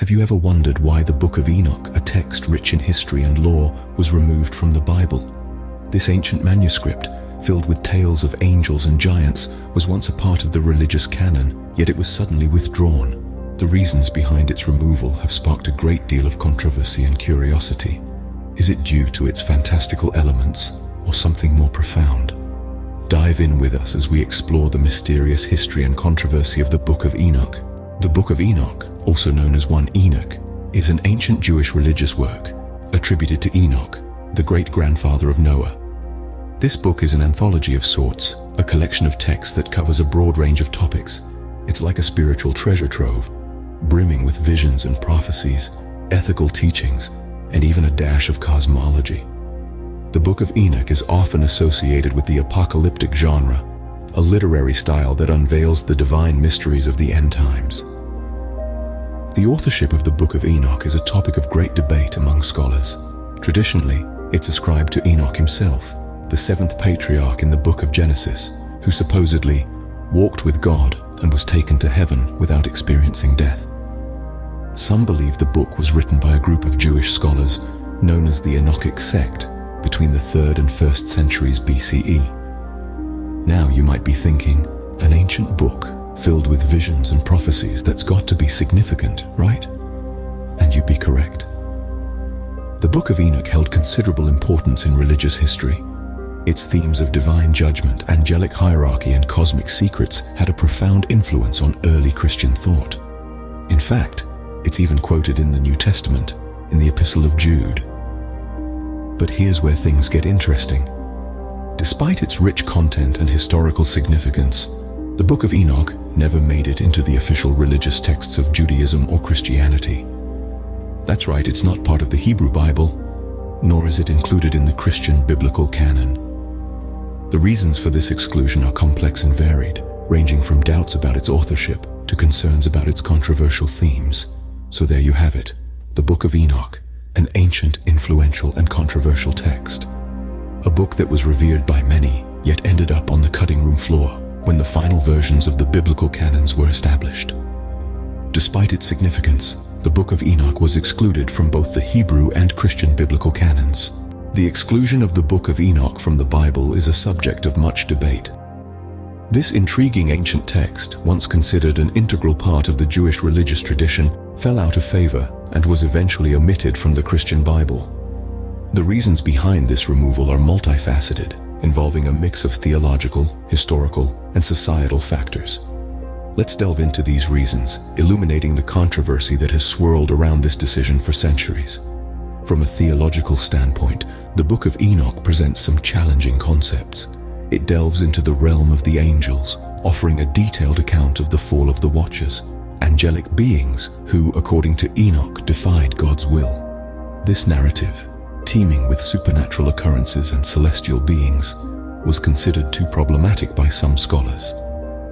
Have you ever wondered why the Book of Enoch, a text rich in history and lore, was removed from the Bible? This ancient manuscript, filled with tales of angels and giants, was once a part of the religious canon, yet it was suddenly withdrawn. The reasons behind its removal have sparked a great deal of controversy and curiosity. Is it due to its fantastical elements, or something more profound? Dive in with us as we explore the mysterious history and controversy of the Book of Enoch. The Book of Enoch, also known as 1 Enoch, is an ancient Jewish religious work attributed to Enoch, the great-grandfather of Noah. This book is an anthology of sorts, a collection of texts that covers a broad range of topics. It's like a spiritual treasure trove, brimming with visions and prophecies, ethical teachings, and even a dash of cosmology. The Book of Enoch is often associated with the apocalyptic genre, a literary style that unveils the divine mysteries of the end times. The authorship of the Book of Enoch is a topic of great debate among scholars. Traditionally, it's ascribed to Enoch himself, the seventh patriarch in the book of Genesis, who supposedly walked with God and was taken to heaven without experiencing death. Some believe the book was written by a group of Jewish scholars known as the Enochic sect between the 3rd and 1st centuries BCE. Now you might be thinking, an ancient book filled with visions and prophecies, that's got to be significant, right? And you'd be correct. The Book of Enoch held considerable importance in religious history. Its themes of divine judgment, angelic hierarchy, and cosmic secrets had a profound influence on early Christian thought. In fact, it's even quoted in the New Testament, in the Epistle of Jude. But here's where things get interesting. Despite its rich content and historical significance, the Book of Enoch never made it into the official religious texts of Judaism or Christianity. That's right, it's not part of the Hebrew Bible, nor is it included in the Christian biblical canon. The reasons for this exclusion are complex and varied, ranging from doubts about its authorship to concerns about its controversial themes. So there you have it, the Book of Enoch, an ancient, influential, and controversial text. A book that was revered by many, yet ended up on the cutting room floor when the final versions of the biblical canons were established. Despite its significance, the Book of Enoch was excluded from both the Hebrew and Christian biblical canons. The exclusion of the Book of Enoch from the Bible is a subject of much debate. This intriguing ancient text, once considered an integral part of the Jewish religious tradition, fell out of favor and was eventually omitted from the Christian Bible. The reasons behind this removal are multifaceted, involving a mix of theological, historical, and societal factors. Let's delve into these reasons, illuminating the controversy that has swirled around this decision for centuries. From a theological standpoint, the Book of Enoch presents some challenging concepts. It delves into the realm of the angels, offering a detailed account of the fall of the Watchers, angelic beings who, according to Enoch, defied God's will. This narrative, teeming with supernatural occurrences and celestial beings, was considered too problematic by some scholars.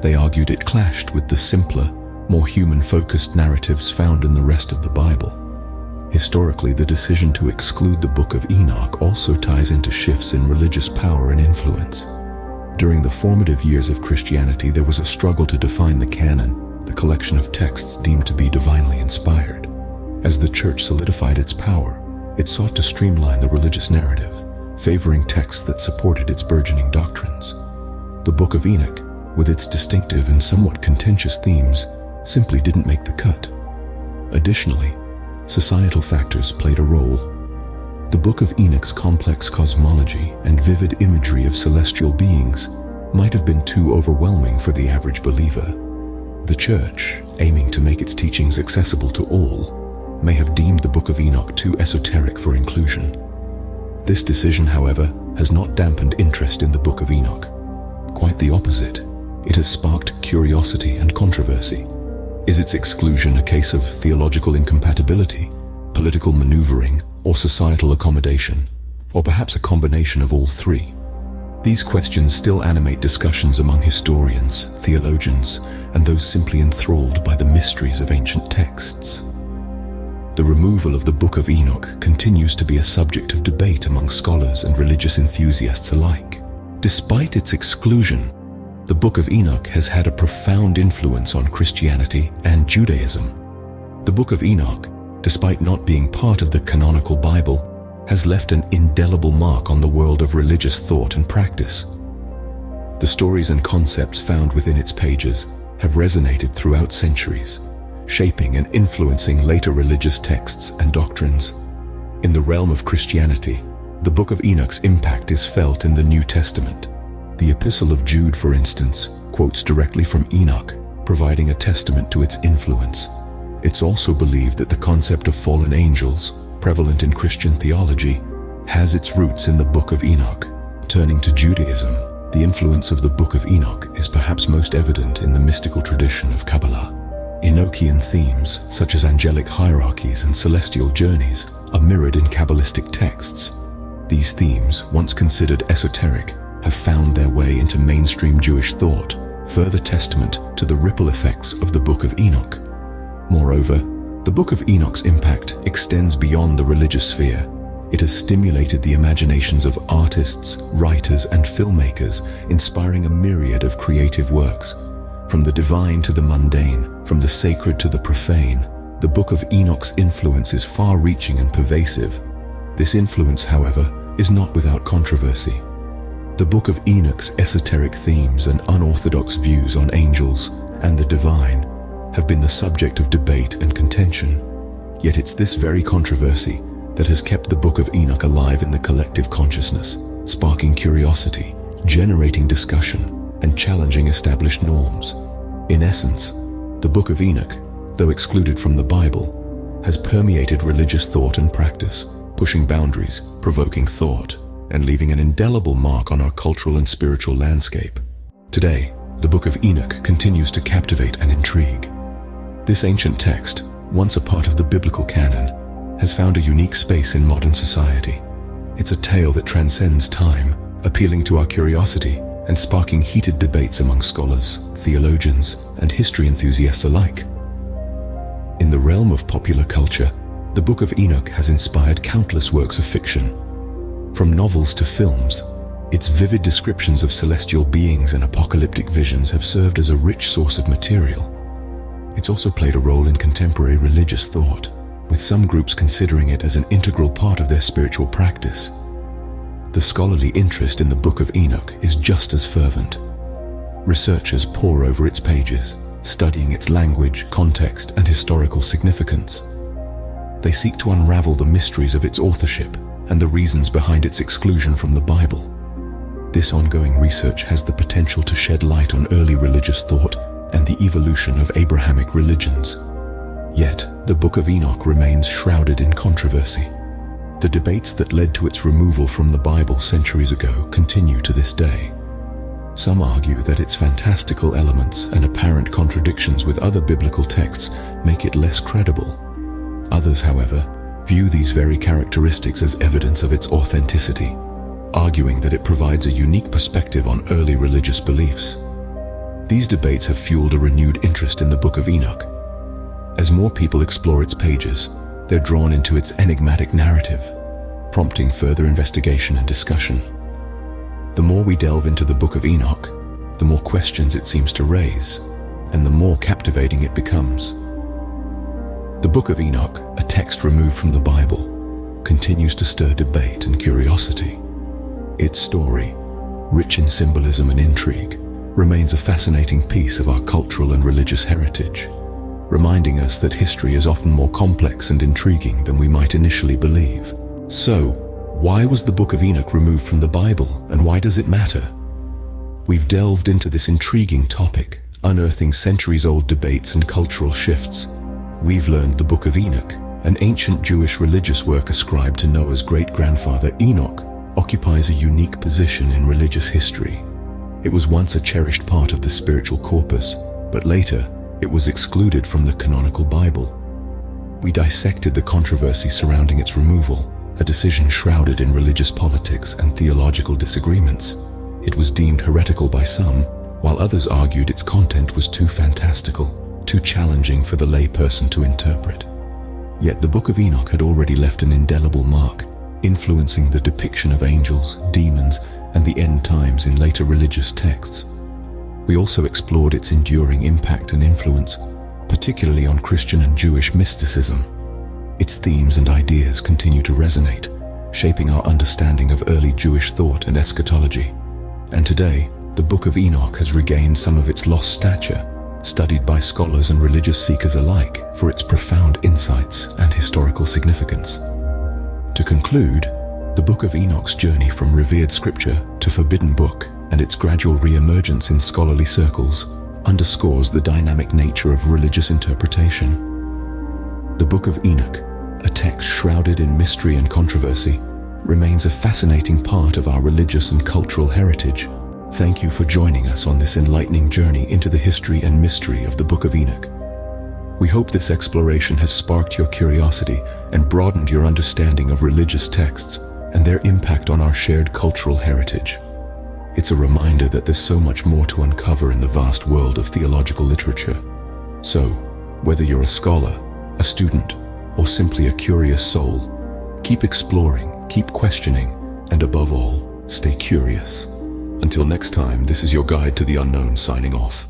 They argued it clashed with the simpler, more human-focused narratives found in the rest of the Bible. Historically, the decision to exclude the Book of Enoch also ties into shifts in religious power and influence. During the formative years of Christianity, there was a struggle to define the canon, the collection of texts deemed to be divinely inspired. As the Church solidified its power, it sought to streamline the religious narrative, favoring texts that supported its burgeoning doctrines. The Book of Enoch, with its distinctive and somewhat contentious themes, simply didn't make the cut. Additionally, societal factors played a role. The Book of Enoch's complex cosmology and vivid imagery of celestial beings might have been too overwhelming for the average believer. The Church, aiming to make its teachings accessible to all, may have deemed the Book of Enoch too esoteric for inclusion. This decision, however, has not dampened interest in the Book of Enoch. Quite the opposite. It has sparked curiosity and controversy. Is its exclusion a case of theological incompatibility, political maneuvering, or societal accommodation, or perhaps a combination of all three? These questions still animate discussions among historians, theologians, and those simply enthralled by the mysteries of ancient texts. The removal of the Book of Enoch continues to be a subject of debate among scholars and religious enthusiasts alike. Despite its exclusion, the Book of Enoch has had a profound influence on Christianity and Judaism. The The Book of Enoch, despite not being part of the canonical Bible, has left an indelible mark on the world of religious thought and practice. The stories and concepts found within its pages have resonated throughout centuries, shaping and influencing later religious texts and doctrines. In the realm of Christianity, the Book of Enoch's impact is felt in the New Testament. The Epistle of Jude, for instance, quotes directly from Enoch, providing a testament to its influence. It's also believed that the concept of fallen angels, prevalent in Christian theology, has its roots in the Book of Enoch. Turning to Judaism, the influence of the Book of Enoch is perhaps most evident in the mystical tradition of Kabbalah. Enochian themes, such as angelic hierarchies and celestial journeys, are mirrored in Kabbalistic texts. These themes, once considered esoteric, have found their way into mainstream Jewish thought, further testament to the ripple effects of the Book of Enoch. Moreover, the Book of Enoch's impact extends beyond the religious sphere. It has stimulated the imaginations of artists, writers, and filmmakers, inspiring a myriad of creative works. From the divine to the mundane, from the sacred to the profane, the Book of Enoch's influence is far-reaching and pervasive. This influence, however, is not without controversy. The Book of Enoch's esoteric themes and unorthodox views on angels and the divine have been the subject of debate and contention. Yet it's this very controversy that has kept the Book of Enoch alive in the collective consciousness, sparking curiosity, generating discussion, and challenging established norms. In essence, the Book of Enoch, though excluded from the Bible, has permeated religious thought and practice, pushing boundaries, provoking thought, and leaving an indelible mark on our cultural and spiritual landscape. Today, the Book of Enoch continues to captivate and intrigue. This ancient text, once a part of the biblical canon, has found a unique space in modern society. It's a tale that transcends time, appealing to our curiosity and sparking heated debates among scholars, theologians, and history enthusiasts alike. In the realm of popular culture, the Book of Enoch has inspired countless works of fiction. From novels to films, its vivid descriptions of celestial beings and apocalyptic visions have served as a rich source of material. It's also played a role in contemporary religious thought, with some groups considering it as an integral part of their spiritual practice. The scholarly interest in the Book of Enoch is just as fervent. Researchers pore over its pages, studying its language, context, and historical significance. They seek to unravel the mysteries of its authorship and the reasons behind its exclusion from the Bible. This ongoing research has the potential to shed light on early religious thought and the evolution of Abrahamic religions. Yet, the Book of Enoch remains shrouded in controversy. The debates that led to its removal from the Bible centuries ago continue to this day. Some argue that its fantastical elements and apparent contradictions with other biblical texts make it less credible. Others, however, view these very characteristics as evidence of its authenticity, arguing that it provides a unique perspective on early religious beliefs. These debates have fueled a renewed interest in the Book of Enoch. As more people explore its pages, they're drawn into its enigmatic narrative, prompting further investigation and discussion. The more we delve into the Book of Enoch, the more questions it seems to raise, and the more captivating it becomes. The Book of Enoch, a text removed from the Bible, continues to stir debate and curiosity. Its story, rich in symbolism and intrigue, remains a fascinating piece of our cultural and religious heritage, reminding us that history is often more complex and intriguing than we might initially believe. So, why was the Book of Enoch removed from the Bible, and why does it matter? We've delved into this intriguing topic, unearthing centuries-old debates and cultural shifts. We've learned the Book of Enoch, an ancient Jewish religious work ascribed to Noah's great-grandfather Enoch, occupies a unique position in religious history. It was once a cherished part of the spiritual corpus, but later it was excluded from the canonical Bible. We dissected the controversy surrounding its removal, a decision shrouded in religious politics and theological disagreements. It was deemed heretical by some, while others argued its content was too fantastical, too challenging for the layperson to interpret. Yet the Book of Enoch had already left an indelible mark, influencing the depiction of angels, demons, and the end times in later religious texts. We also explored its enduring impact and influence, particularly on Christian and Jewish mysticism. Its themes and ideas continue to resonate, shaping our understanding of early Jewish thought and eschatology. And today, the Book of Enoch has regained some of its lost stature, studied by scholars and religious seekers alike for its profound insights and historical significance. To conclude, the Book of Enoch's journey from revered scripture to forbidden book and its gradual re-emergence in scholarly circles underscores the dynamic nature of religious interpretation. The Book of Enoch, a text shrouded in mystery and controversy, remains a fascinating part of our religious and cultural heritage. Thank you for joining us on this enlightening journey into the history and mystery of the Book of Enoch. We hope this exploration has sparked your curiosity and broadened your understanding of religious texts and their impact on our shared cultural heritage. It's a reminder that there's so much more to uncover in the vast world of theological literature. So, whether you're a scholar, a student, or simply a curious soul, keep exploring, keep questioning, and above all, stay curious. Until next time, this is your guide to the unknown signing off.